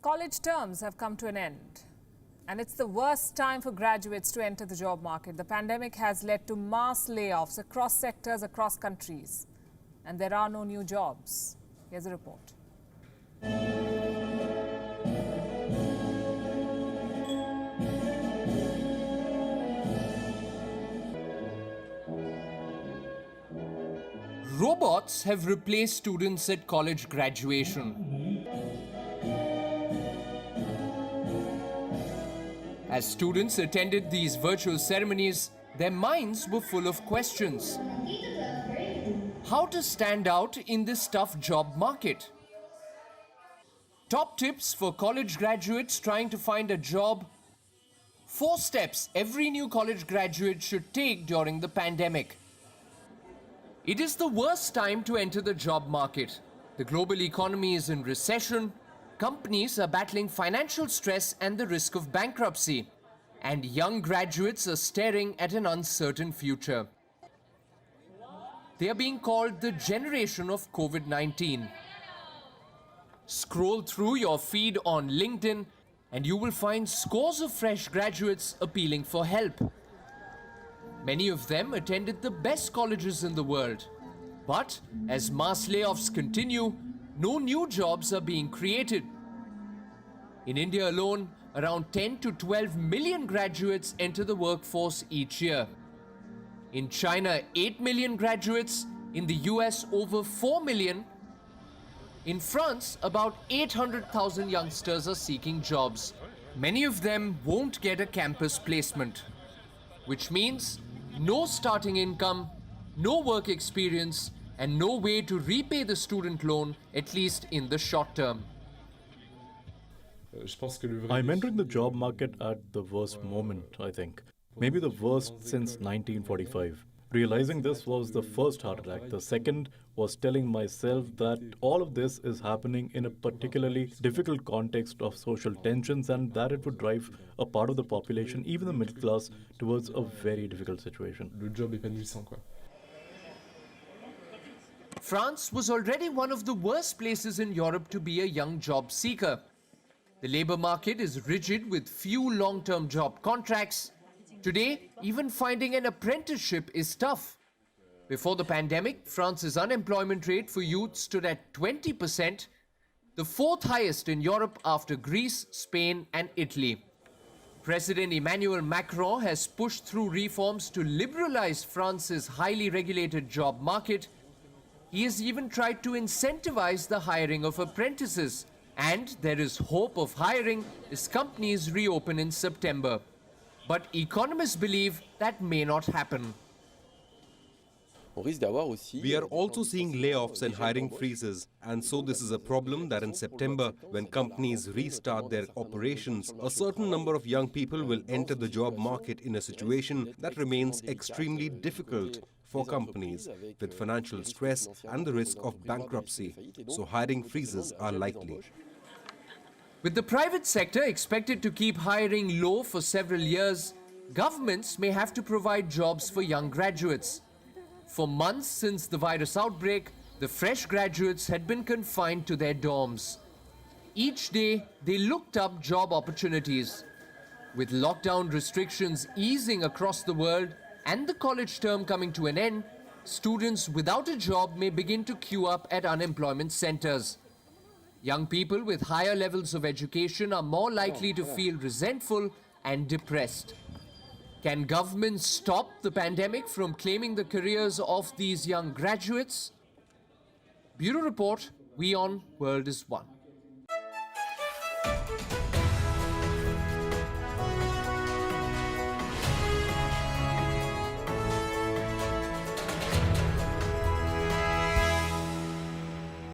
College terms have come to an end, and it's the worst time for graduates to enter the job market. The pandemic has led to mass layoffs across sectors, across countries, and there are no new jobs. Here's a report. Robots have replaced students at college graduation. As students attended these virtual ceremonies, their minds were full of questions. How to stand out in this tough job market? Top tips for college graduates trying to find a job. 4 steps every new college graduate should take during the pandemic. It is the worst time to enter the job market. The global economy is in recession, companies are battling financial stress and the risk of bankruptcy, and young graduates are staring at an uncertain future. They are being called the generation of COVID-19. Scroll through your feed on LinkedIn and you will find scores of fresh graduates appealing for help. Many of them attended the best colleges in the world. But as mass layoffs continue, no new jobs are being created. In India alone, around 10 to 12 million graduates enter the workforce each year. In China, 8 million graduates. In the US, over 4 million. In France, about 800,000 youngsters are seeking jobs. Many of them won't get a campus placement, which means no starting income, no work experience, and no way to repay the student loan, at least in the short term. I'm entering the job market at the worst moment, I think. Maybe the worst since 1945. Realizing this was the first heart attack. The second was telling myself that all of this is happening in a particularly difficult context of social tensions and that it would drive a part of the population, even the middle class, towards a very difficult situation. France was already one of the worst places in Europe to be a young job seeker. The labor market is rigid with few long-term job contracts. Today, even finding an apprenticeship is tough. Before the pandemic, France's unemployment rate for youth stood at 20%, the 4th highest in Europe after Greece, Spain and Italy. President Emmanuel Macron has pushed through reforms to liberalize France's highly regulated job market. He has even tried to incentivize the hiring of apprentices, and there is hope of hiring as companies reopen in September. But economists believe that may not happen. We are also seeing layoffs and hiring freezes, and so this is a problem that in September, when companies restart their operations, a certain number of young people will enter the job market in a situation that remains extremely difficult for companies, with financial stress and the risk of bankruptcy. So hiring freezes are likely. With the private sector expected to keep hiring low for several years, governments may have to provide jobs for young graduates. For months since the virus outbreak, the fresh graduates had been confined to their dorms. Each day, they looked up job opportunities. With lockdown restrictions easing across the world and the college term coming to an end, students without a job may begin to queue up at unemployment centers. Young people with higher levels of education are more likely to feel resentful and depressed. Can governments stop the pandemic from claiming the careers of these young graduates? Bureau Report, WION World is One.